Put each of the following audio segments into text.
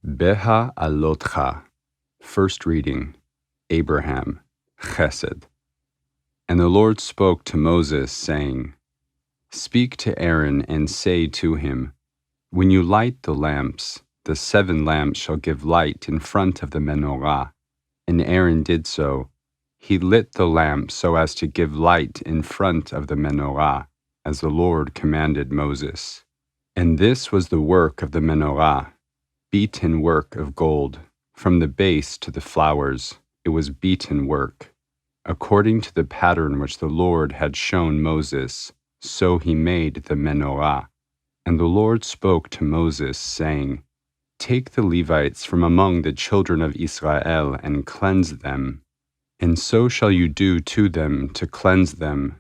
Beha'alotcha. First reading, Abraham, Chesed. And the Lord spoke to Moses, saying, Speak to Aaron and say to him, When you light the lamps, the 7 lamps shall give light in front of the menorah. And Aaron did so. He lit the lamps so as to give light in front of the menorah, as the Lord commanded Moses. And this was the work of the menorah, beaten work of gold. From the base to the flowers, it was beaten work. According to the pattern which the Lord had shown Moses, so he made the menorah. And the Lord spoke to Moses, saying, Take the Levites from among the children of Israel and cleanse them. And so shall you do to them to cleanse them.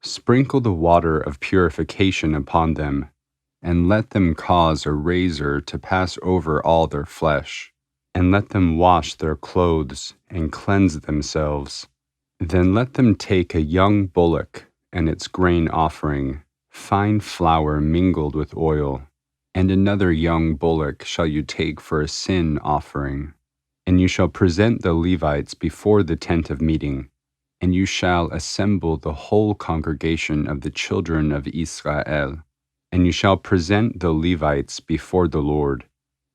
Sprinkle the water of purification upon them, and let them cause a razor to pass over all their flesh, and let them wash their clothes and cleanse themselves. Then let them take a young bullock and its grain offering, fine flour mingled with oil, and another young bullock shall you take for a sin offering. And you shall present the Levites before the tent of meeting, and you shall assemble the whole congregation of the children of Israel. And you shall present the Levites before the Lord,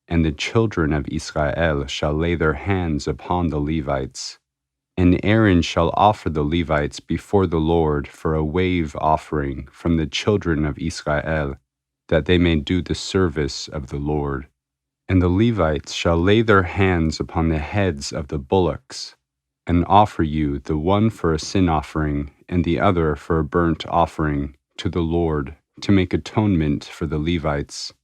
and the children of Israel shall lay their hands upon the Levites. And Aaron shall offer the Levites before the Lord for a wave offering from the children of Israel, that they may do the service of the Lord. And the Levites shall lay their hands upon the heads of the bullocks, and offer you the one for a sin offering, and the other for a burnt offering to the Lord, to make atonement for the Levites.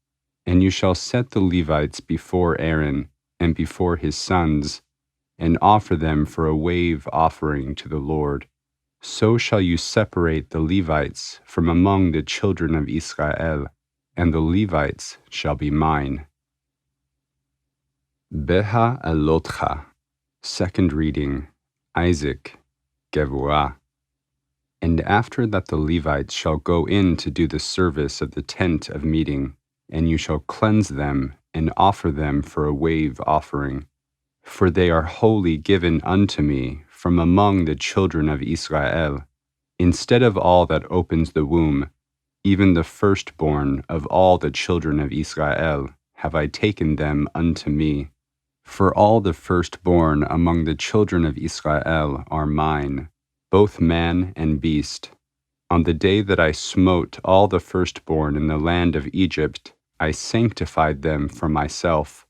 And you shall set the Levites before Aaron and before his sons, and offer them for a wave offering to the Lord. So shall you separate the Levites from among the children of Israel, and the Levites shall be mine. Beha'alotcha. Second reading, Isaac, Gevurah. And after that the Levites shall go in to do the service of the tent of meeting, and you shall cleanse them and offer them for a wave offering. For they are wholly given unto me from among the children of Israel. Instead of all that opens the womb, even the firstborn of all the children of Israel, have I taken them unto me. For all the firstborn among the children of Israel are mine, both man and beast. On the day that I smote all the firstborn in the land of Egypt, I sanctified them for myself.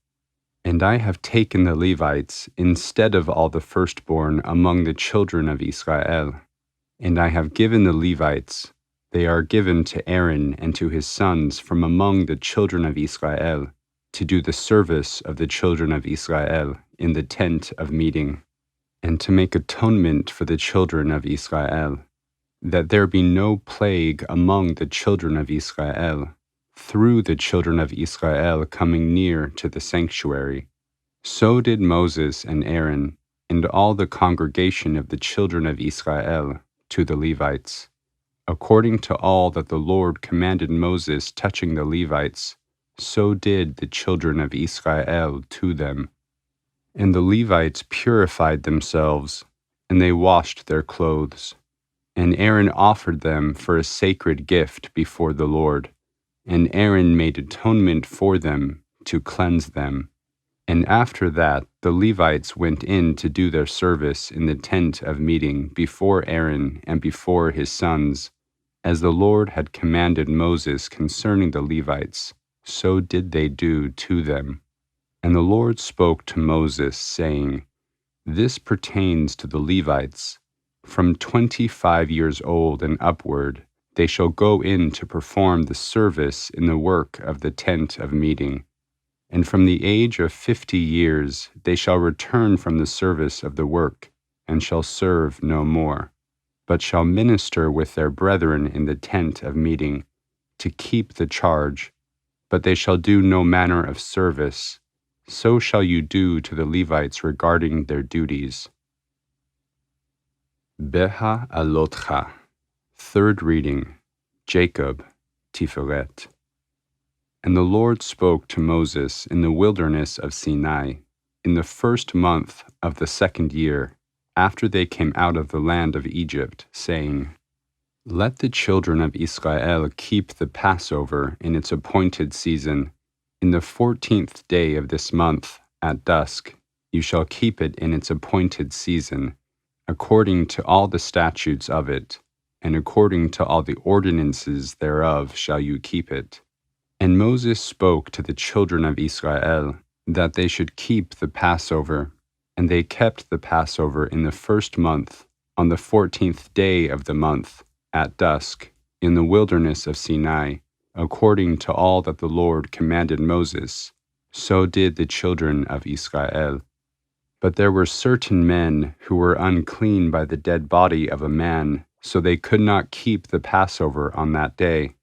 And I have taken the Levites instead of all the firstborn among the children of Israel. And I have given the Levites, they are given to Aaron and to his sons from among the children of Israel, to do the service of the children of Israel in the tent of meeting, and to make atonement for the children of Israel, that there be no plague among the children of Israel, through the children of Israel coming near to the sanctuary. So did Moses and Aaron, and all the congregation of the children of Israel, to the Levites, according to all that the Lord commanded Moses touching the Levites, so did the children of Israel to them. And the Levites purified themselves, and they washed their clothes. And Aaron offered them for a sacred gift before the Lord. And Aaron made atonement for them to cleanse them. And after that the Levites went in to do their service in the tent of meeting before Aaron and before his sons, as the Lord had commanded Moses concerning the Levites, so did they do to them. And the Lord spoke to Moses, saying, This pertains to the Levites. From 25 years old and upward, they shall go in to perform the service in the work of the tent of meeting. And from the age of 50 years they shall return from the service of the work, and shall serve no more, but shall minister with their brethren in the tent of meeting, to keep the charge, but they shall do no manner of service. So shall you do to the Levites regarding their duties. Beha'alotcha. Third reading, Jacob, Tiferet. And the Lord spoke to Moses in the wilderness of Sinai, in the first month of the second year, after they came out of the land of Egypt, saying, Let the children of Israel keep the Passover in its appointed season. In the 14th day of this month, at dusk, you shall keep it in its appointed season, according to all the statutes of it, and according to all the ordinances thereof shall you keep it. And Moses spoke to the children of Israel that they should keep the Passover, and they kept the Passover in the first month, on the 14th day of the month, at dusk, in the wilderness of Sinai, according to all that the Lord commanded Moses. So did the children of Israel. But there were certain men who were unclean by the dead body of a man, so they could not keep the Passover on that day.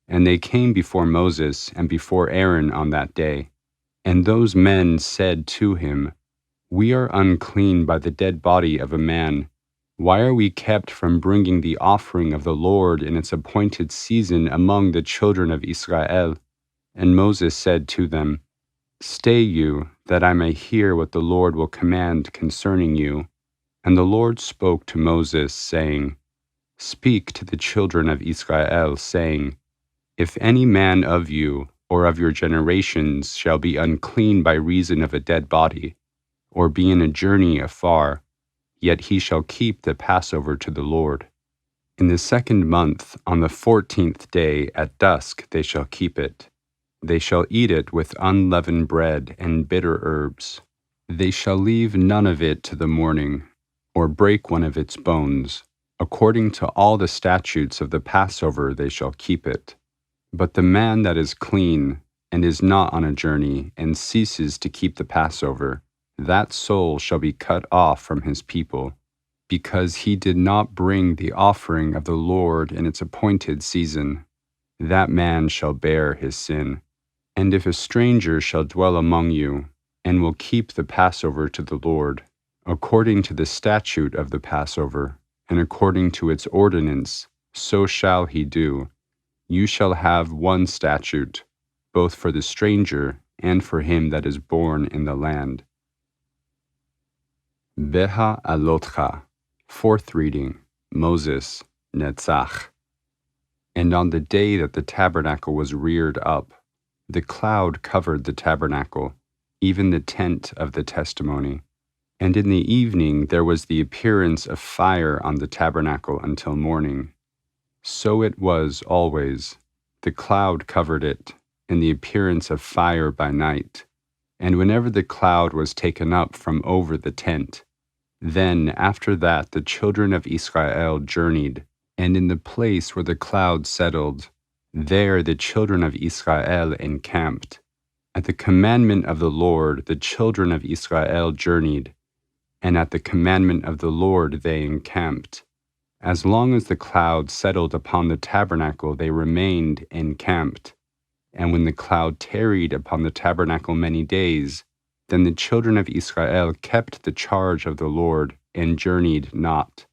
And they came before Moses and before Aaron on that day. And those men said to him, We are unclean by the dead body of a man. Why are we kept from bringing the offering of the Lord in its appointed season among the children of Israel? And Moses said to them, Stay you, that I may hear what the Lord will command concerning you. And the Lord spoke to Moses, saying, Speak to the children of Israel, saying, If any man of you or of your generations shall be unclean by reason of a dead body, or be in a journey afar, yet he shall keep the Passover to the Lord. In the second month, on the 14th day at dusk, they shall keep it. They shall eat it with unleavened bread and bitter herbs. They shall leave none of it to the morning, or break one of its bones. According to all the statutes of the Passover they shall keep it. But the man that is clean, and is not on a journey, and ceases to keep the Passover, that soul shall be cut off from his people, because he did not bring the offering of the Lord in its appointed season. That man shall bear his sin. And if a stranger shall dwell among you, and will keep the Passover to the Lord, according to the statute of the Passover, and according to its ordinance, so shall he do. You shall have one statute, both for the stranger and for him that is born in the land. Beha'alotcha. Fourth reading, Moses, Netzach. And on the day that the tabernacle was reared up, the cloud covered the tabernacle, even the tent of the testimony. And in the evening there was the appearance of fire on the tabernacle until morning. So it was always. The cloud covered it, and the appearance of fire by night. And whenever the cloud was taken up from over the tent, then after that the children of Israel journeyed, and in the place where the cloud settled, there the children of Israel encamped. At the commandment of the Lord the children of Israel journeyed, and at the commandment of the Lord they encamped. As long as the cloud settled upon the tabernacle, they remained encamped. And when the cloud tarried upon the tabernacle many days, then the children of Israel kept the charge of the Lord and journeyed not.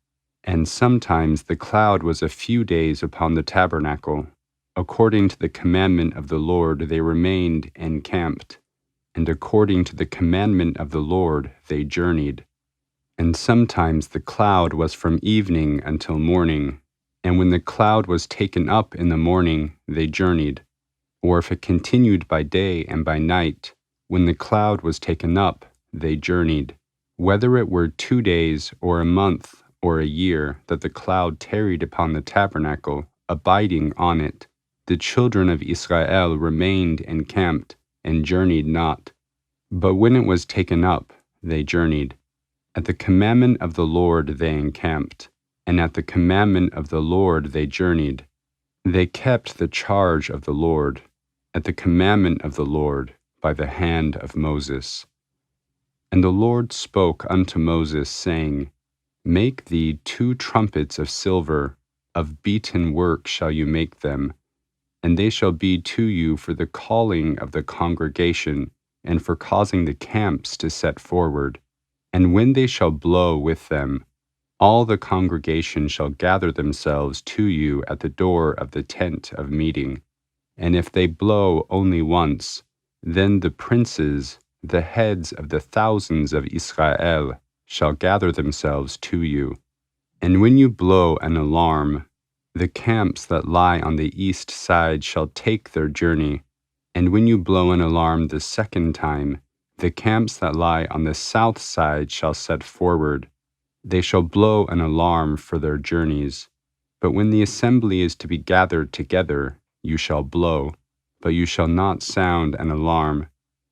And sometimes the cloud was a few days upon the tabernacle. According to the commandment of the Lord, they remained encamped. And according to the commandment of the Lord, they journeyed. And sometimes the cloud was from evening until morning, and when the cloud was taken up in the morning, they journeyed. Or if it continued by day and by night, when the cloud was taken up, they journeyed. Whether it were 2 days or a month or a year that the cloud tarried upon the tabernacle, abiding on it, the children of Israel remained encamped and journeyed not. But when it was taken up, they journeyed. At the commandment of the Lord they encamped, and at the commandment of the Lord they journeyed. They kept the charge of the Lord, at the commandment of the Lord, by the hand of Moses. And the Lord spoke unto Moses, saying, Make thee 2 trumpets of silver, of beaten work shall you make them, and they shall be to you for the calling of the congregation, and for causing the camps to set forward. And when they shall blow with them, all the congregation shall gather themselves to you at the door of the tent of meeting. and if they blow only once, then the princes, the heads of the thousands of Israel, shall gather themselves to you. And when you blow an alarm, the camps that lie on the east side shall take their journey. And when you blow an alarm the second time, the camps that lie on the south side shall set forward. They shall blow an alarm for their journeys. But when the assembly is to be gathered together, you shall blow, but you shall not sound an alarm.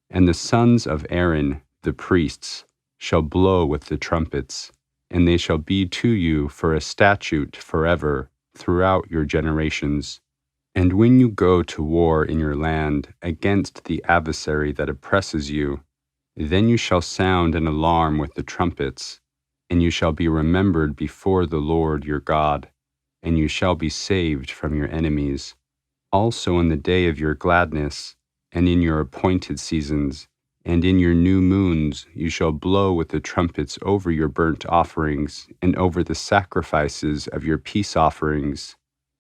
And the sons of Aaron, the priests, shall blow with the trumpets, and they shall be to you for a statute forever throughout your generations. And when you go to war in your land against the adversary that oppresses you, then you shall sound an alarm with the trumpets, and you shall be remembered before the Lord your God, and you shall be saved from your enemies. Also in the day of your gladness, and in your appointed seasons, and in your new moons, you shall blow with the trumpets over your burnt offerings, and over the sacrifices of your peace offerings,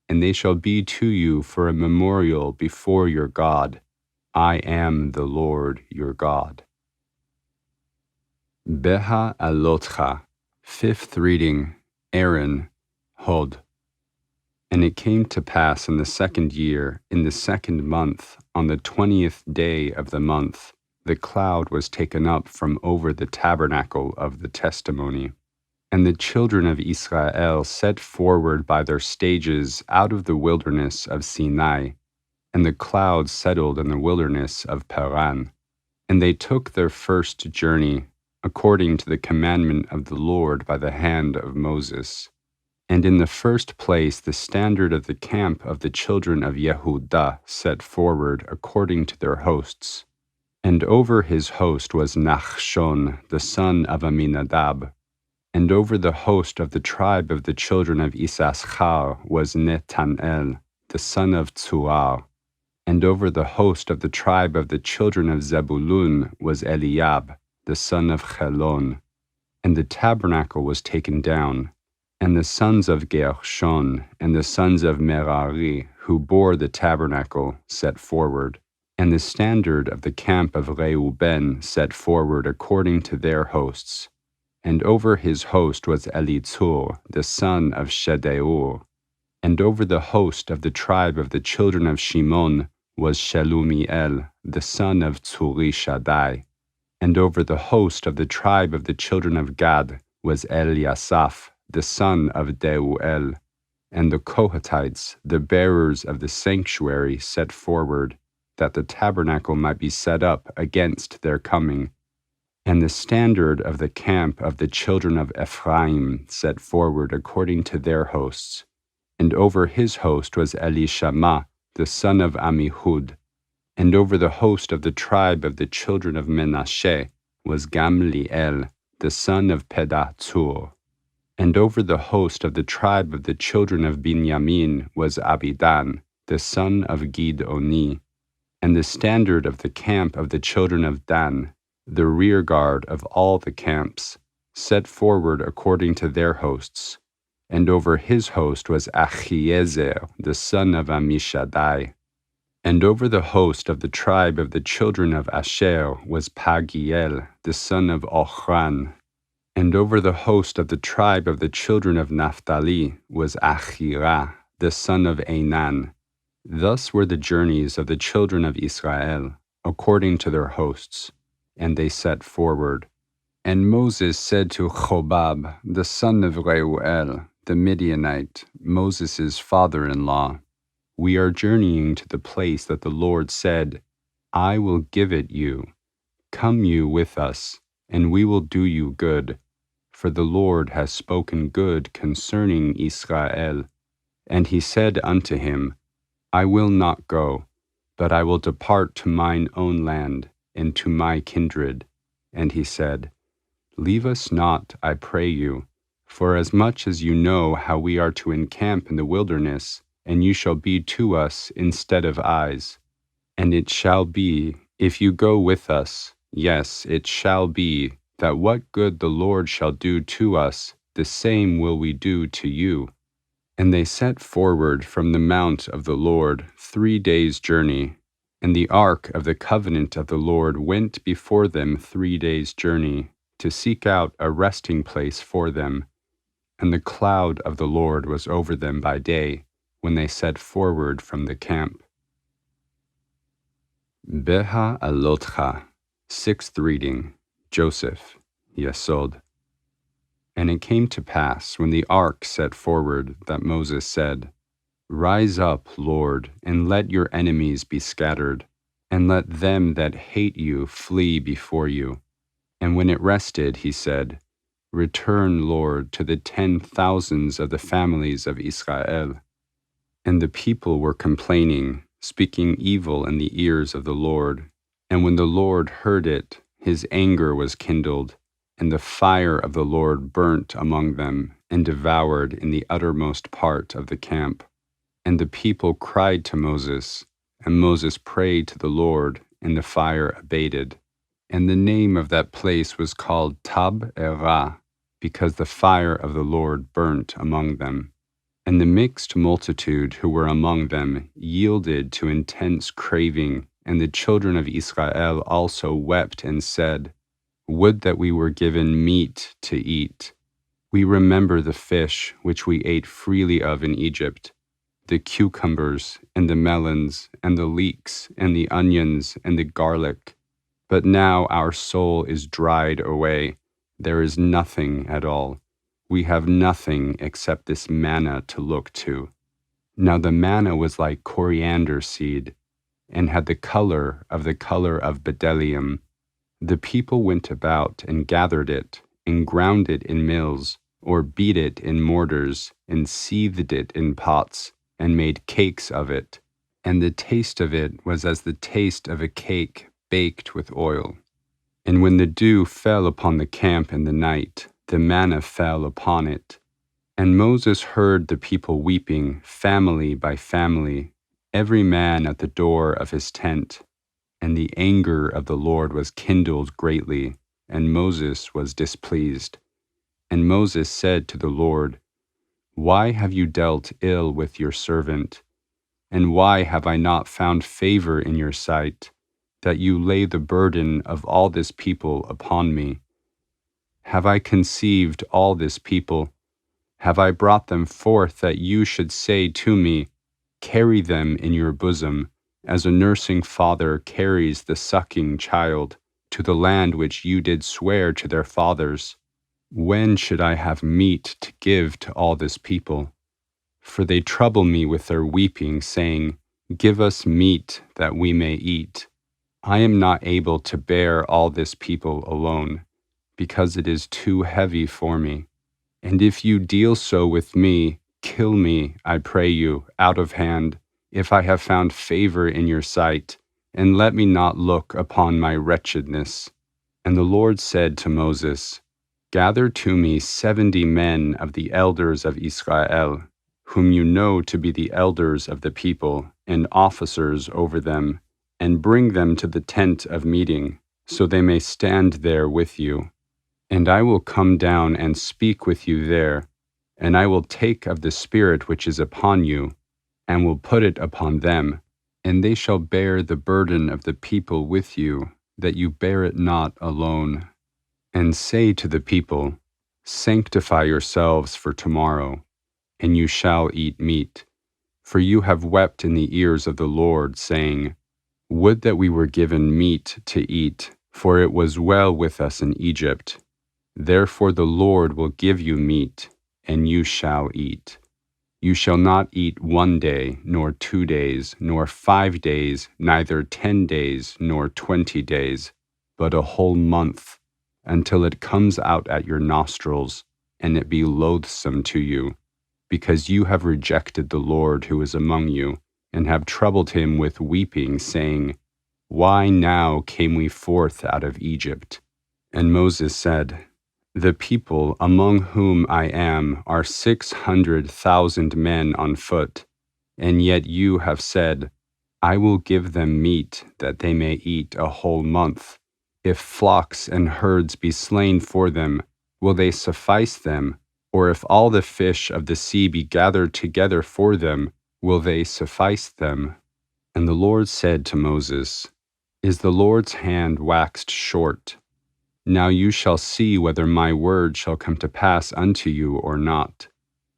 and they shall be to you for a memorial before your God. I am the Lord your God. Beha'alotcha. Fifth reading, Aaron, Hod. And it came to pass in the second year, in the second month, on the 20th day of the month, the cloud was taken up from over the tabernacle of the testimony. And the children of Israel set forward by their stages out of the wilderness of Sinai, and the cloud settled in the wilderness of Paran. And they took their first journey, according to the commandment of the Lord by the hand of Moses. And in the first place the standard of the camp of the children of Yehudah set forward according to their hosts. And over his host was Nachshon, the son of Aminadab. And over the host of the tribe of the children of Issachar was Netanel, the son of Tzuar. And over the host of the tribe of the children of Zebulun was Eliab, the son of Chelon. And the tabernacle was taken down. And the sons of Gershon and the sons of Merari, who bore the tabernacle, set forward. And the standard of the camp of Reuben set forward according to their hosts. And over his host was Elitzur, the son of Shedeur. And over the host of the tribe of the children of Shimon was Shelumiel, the son of Tzurishaddai. And over the host of the tribe of the children of Gad was Eliasaph, the son of Deuel. And the Kohathites, the bearers of the sanctuary, set forward, that the tabernacle might be set up against their coming. And the standard of the camp of the children of Ephraim set forward according to their hosts. And over his host was Elishama, the son of Ammihud. And over the host of the tribe of the children of Menashe was Gamliel, the son of Pedahzur. And over the host of the tribe of the children of Binyamin was Abidan, the son of Gidoni. And the standard of the camp of the children of Dan, the rear guard of all the camps, set forward according to their hosts. And over his host was Achiezer, the son of Ammishaddai. And over the host of the tribe of the children of Asher was Pagiel, the son of Ochran. And over the host of the tribe of the children of Naphtali was Achirah, the son of Enan. Thus were the journeys of the children of Israel, according to their hosts, and they set forward. And Moses said to Chobab, the son of Reuel, the Midianite, Moses' father-in-law, We are journeying to the place that the Lord said, I will give it you. Come you with us, and we will do you good. For the Lord has spoken good concerning Israel. And he said unto him, I will not go, but I will depart to mine own land, and to my kindred. And he said, Leave us not, I pray you, for as much as you know how we are to encamp in the wilderness, and you shall be to us instead of eyes. And it shall be, if you go with us, yes, it shall be, that what good the Lord shall do to us, the same will we do to you. And they set forward from the mount of the Lord 3 days' journey, and the ark of the covenant of the Lord went before them 3 days' journey, to seek out a resting place for them. And the cloud of the Lord was over them by day, when they set forward from the camp. Beha'alotcha, sixth reading, Joseph, Yesod. And it came to pass, when the ark set forward, that Moses said, Rise up, Lord, and let your enemies be scattered, and let them that hate you flee before you. And when it rested, he said, Return, Lord, to the 10,000s of the families of Israel. And the people were complaining, speaking evil in the ears of the Lord. And when the Lord heard it, his anger was kindled, and the fire of the Lord burnt among them, and devoured in the uttermost part of the camp. And the people cried to Moses, and Moses prayed to the Lord, and the fire abated. And the name of that place was called Tab-erah, because the fire of the Lord burnt among them. And the mixed multitude who were among them yielded to intense craving, and the children of Israel also wept and said, Would that we were given meat to eat. We remember the fish which we ate freely of in Egypt, the cucumbers and the melons and the leeks and the onions and the garlic. But now our soul is dried away. There is nothing at all. We have nothing except this manna to look to. Now the manna was like coriander seed, and had the color of bdellium. The people went about and gathered it, and ground it in mills, or beat it in mortars, and seethed it in pots, and made cakes of it. And the taste of it was as the taste of a cake baked with oil. And when the dew fell upon the camp in the night, the manna fell upon it. And Moses heard the people weeping, family by family, every man at the door of his tent. And the anger of the Lord was kindled greatly, and Moses was displeased. And Moses said to the Lord, Why have you dealt ill with your servant? And why have I not found favor in your sight, that you lay the burden of all this people upon me? Have I conceived all this people? Have I brought them forth that you should say to me, Carry them in your bosom, as a nursing father carries the sucking child, to the land which you did swear to their fathers? When should I have meat to give to all this people? For they trouble me with their weeping, saying, Give us meat that we may eat. I am not able to bear all this people alone, because it is too heavy for me. And if you deal so with me, kill me, I pray you, out of hand, if I have found favor in your sight, and let me not look upon my wretchedness. And the Lord said to Moses, Gather to me 70 men of the elders of Israel, whom you know to be the elders of the people, and officers over them, and bring them to the tent of meeting, so they may stand there with you. And I will come down and speak with you there, and I will take of the Spirit which is upon you, and will put it upon them, and they shall bear the burden of the people with you, that you bear it not alone. And say to the people, Sanctify yourselves for tomorrow, and you shall eat meat. For you have wept in the ears of the Lord, saying, Would that we were given meat to eat, for it was well with us in Egypt. Therefore the Lord will give you meat, and you shall eat. You shall not eat 1 day, nor 2 days, nor 5 days, neither 10 days, nor 20 days, but a whole month, until it comes out at your nostrils, and it be loathsome to you, because you have rejected the Lord who is among you, and have troubled him with weeping, saying, Why now came we forth out of Egypt? And Moses said, The people among whom I am are 600,000 men on foot, and yet you have said, I will give them meat that they may eat a whole month. If flocks and herds be slain for them, will they suffice them? Or if all the fish of the sea be gathered together for them, will they suffice them? And the Lord said to Moses, Is the Lord's hand waxed short? Now you shall see whether my word shall come to pass unto you or not.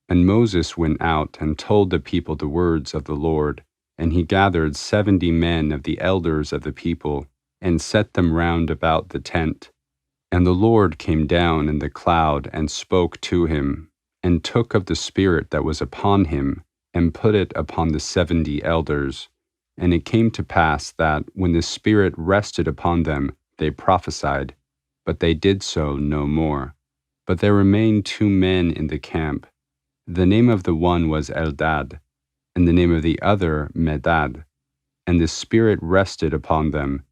And Moses went out and told the people the words of the Lord. And he gathered 70 men of the elders of the people, and set them round about the tent. And the Lord came down in the cloud and spoke to him, and took of the Spirit that was upon him, and put it upon the 70 elders. And it came to pass that, when the Spirit rested upon them, they prophesied, but they did so no more. But there remained 2 men in the camp. The name of the one was Eldad, and the name of the other Medad. And the Spirit rested upon them,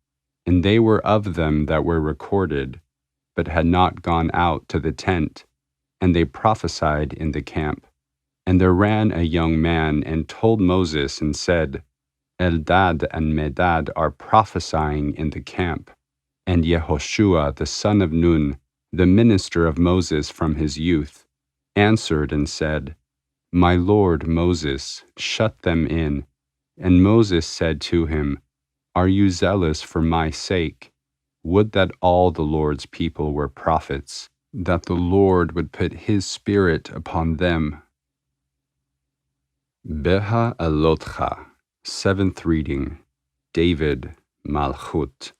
and they were of them that were recorded, but had not gone out to the tent, and they prophesied in the camp. And there ran a young man and told Moses and said, Eldad and Medad are prophesying in the camp. And Yehoshua the son of Nun, the minister of Moses from his youth, answered and said, My lord Moses, shut them in. And Moses said to him, Are you zealous for my sake? Would that all the Lord's people were prophets, that the Lord would put his Spirit upon them. Beha'alotcha, 7th reading, David, Malchut.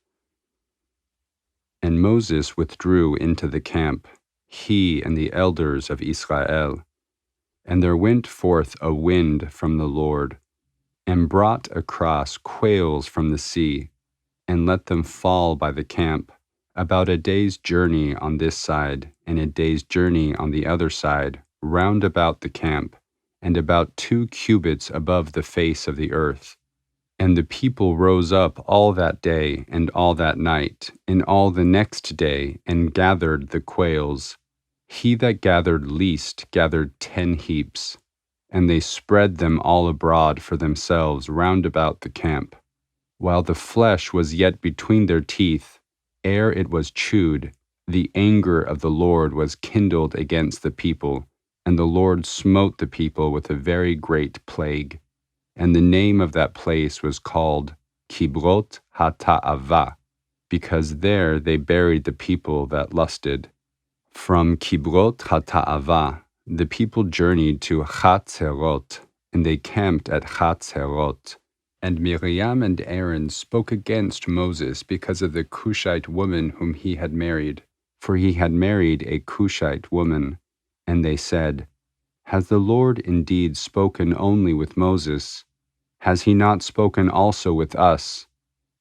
And Moses withdrew into the camp, he and the elders of Israel. And there went forth a wind from the Lord, and brought across quails from the sea, and let them fall by the camp, about a day's journey on this side, and a day's journey on the other side, round about the camp, and about 2 cubits above the face of the earth. And the people rose up all that day, and all that night, and all the next day, and gathered the quails. He that gathered least gathered 10 heaps, and they spread them all abroad for themselves round about the camp. While the flesh was yet between their teeth, ere it was chewed, the anger of the Lord was kindled against the people, and the Lord smote the people with a very great plague. And the name of that place was called Kibrot HaTa'ava, because there they buried the people that lusted. From Kibrot HaTa'ava, the people journeyed to Chatzerot, and they camped at Chatzerot. And Miriam and Aaron spoke against Moses because of the Cushite woman whom he had married, for he had married a Cushite woman. And they said, Has the Lord indeed spoken only with Moses? Has he not spoken also with us?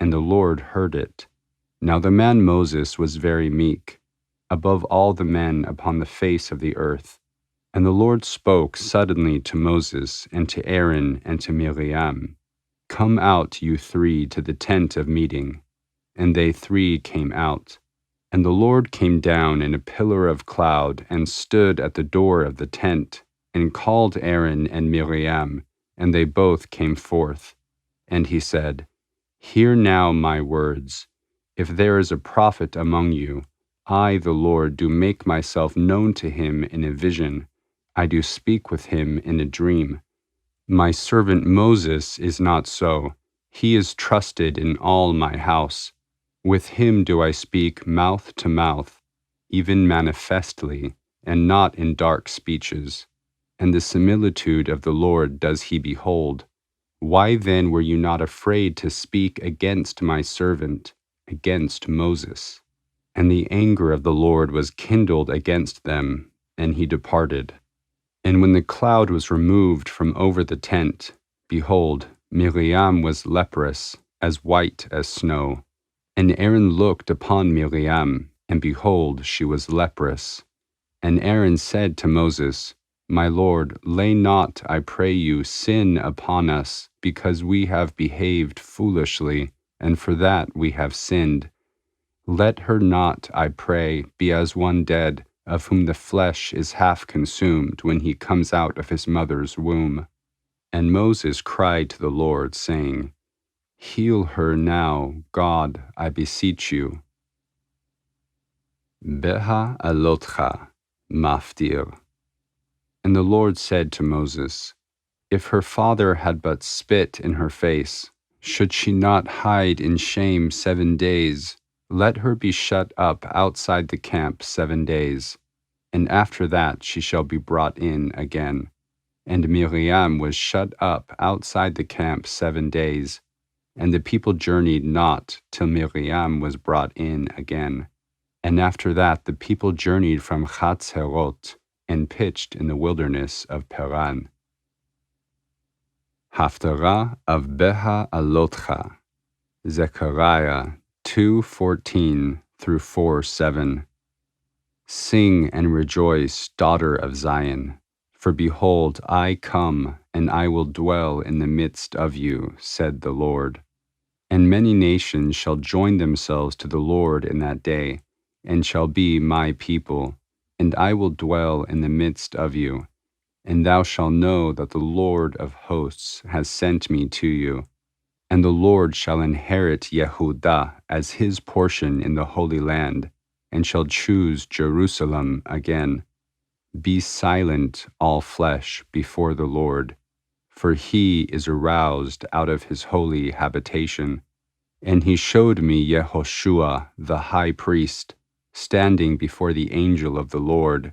And the Lord heard it. Now the man Moses was very meek, above all the men upon the face of the earth. And the Lord spoke suddenly to Moses and to Aaron and to Miriam, Come out, you 3, to the tent of meeting. And they 3 came out. And the Lord came down in a pillar of cloud and stood at the door of the tent, and called Aaron and Miriam, and they both came forth. And he said, Hear now my words. If there is a prophet among you, I, the Lord, do make myself known to him in a vision. I do speak with him in a dream. My servant Moses is not so. He is trusted in all my house. With him do I speak mouth to mouth, even manifestly, and not in dark speeches. And the similitude of the Lord does he behold. Why then were you not afraid to speak against my servant, against Moses? And the anger of the Lord was kindled against them, and he departed. And when the cloud was removed from over the tent, behold, Miriam was leprous, as white as snow. And Aaron looked upon Miriam, and behold, she was leprous. And Aaron said to Moses, My Lord, lay not, I pray you, sin upon us, because we have behaved foolishly, and for that we have sinned. Let her not, I pray, be as one dead, of whom the flesh is half consumed when he comes out of his mother's womb. And Moses cried to the Lord, saying, Heal her now, God, I beseech you. Beha'alotcha, maftir. And the Lord said to Moses, If her father had but spit in her face, should she not hide in shame 7 days? Let her be shut up outside the camp 7 days, and after that she shall be brought in again. And Miriam was shut up outside the camp 7 days, and the people journeyed not till Miriam was brought in again. And after that the people journeyed from Hatzerot and pitched in the wilderness of Paran. Haftarah of Beha'alotcha, Zechariah 2:14 through 4:7. Sing and rejoice, daughter of Zion, for behold, I come, and I will dwell in the midst of you, said the Lord. And many nations shall join themselves to the Lord in that day, and shall be my people, and I will dwell in the midst of you. And thou shalt know that the Lord of hosts has sent me to you. And the Lord shall inherit Yehudah as his portion in the Holy Land, and shall choose Jerusalem again. Be silent, all flesh, before the Lord, for he is aroused out of his holy habitation. And he showed me Yehoshua the high priest, standing before the angel of the Lord,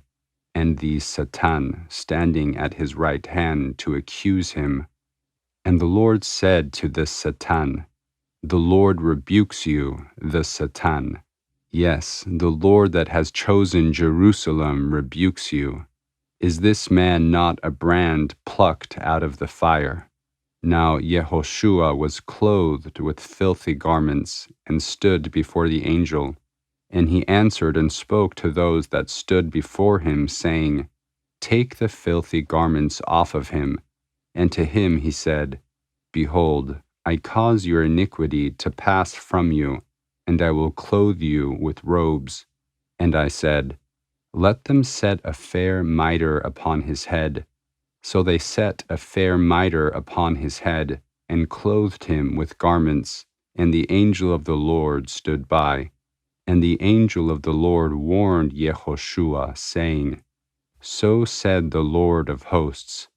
and the Satan standing at his right hand to accuse him. And the Lord said to the Satan, The Lord rebukes you, the Satan. Yes, the Lord that has chosen Jerusalem rebukes you. Is this man not a brand plucked out of the fire? Now Yehoshua was clothed with filthy garments, and stood before the angel. And he answered and spoke to those that stood before him, saying, Take the filthy garments off of him. And to him he said, Behold, I cause your iniquity to pass from you, and I will clothe you with robes. And I said, Let them set a fair mitre upon his head. So they set a fair mitre upon his head, and clothed him with garments, and the angel of the Lord stood by. And the angel of the Lord warned Yehoshua, saying, So said the Lord of hosts,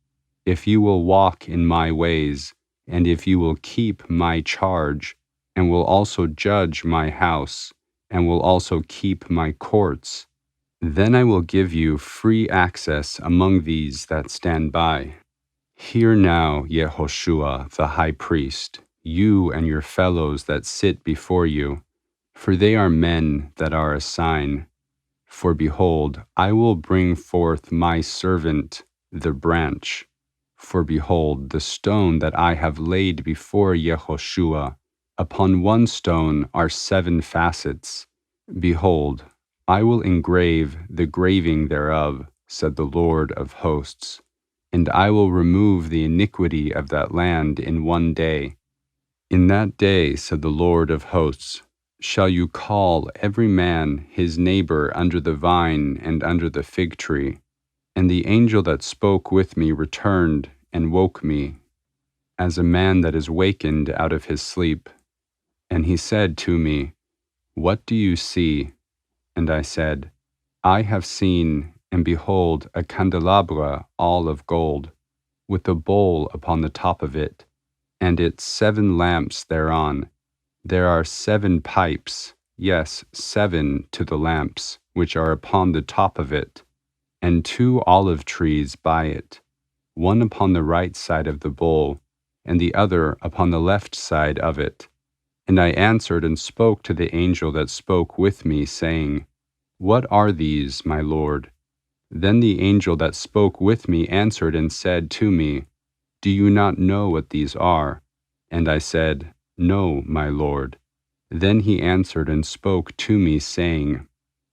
If you will walk in my ways, and if you will keep my charge, and will also judge my house, and will also keep my courts, then I will give you free access among these that stand by. Hear now, Yehoshua the high priest, you and your fellows that sit before you, for they are men that are a sign. For behold, I will bring forth my servant, the branch. For behold, the stone that I have laid before Yehoshua, upon one stone are 7 facets. Behold, I will engrave the graving thereof, said the Lord of hosts, and I will remove the iniquity of that land in 1 day. In that day, said the Lord of hosts, shall you call every man his neighbor under the vine and under the fig tree. And the angel that spoke with me returned and woke me, as a man that is wakened out of his sleep. And he said to me, What do you see? And I said, I have seen, and behold, a candelabra all of gold, with a bowl upon the top of it, and its 7 lamps thereon. There are 7 pipes, yes, 7 to the lamps, which are upon the top of it, and 2 olive trees by it, one upon the right side of the bowl, and the other upon the left side of it. And I answered and spoke to the angel that spoke with me, saying, What are these, my Lord? Then the angel that spoke with me answered and said to me, Do you not know what these are? And I said, No, my Lord. Then he answered and spoke to me, saying,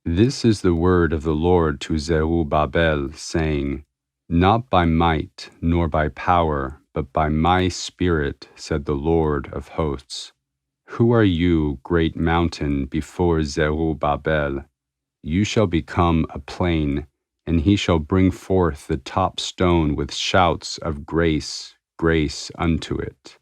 This is the word of the Lord to Zerubbabel, saying, Not by might nor by power, but by my Spirit, said the Lord of hosts. Who are you, great mountain, before Zerubbabel? You shall become a plain, and he shall bring forth the top stone with shouts of grace, grace unto it.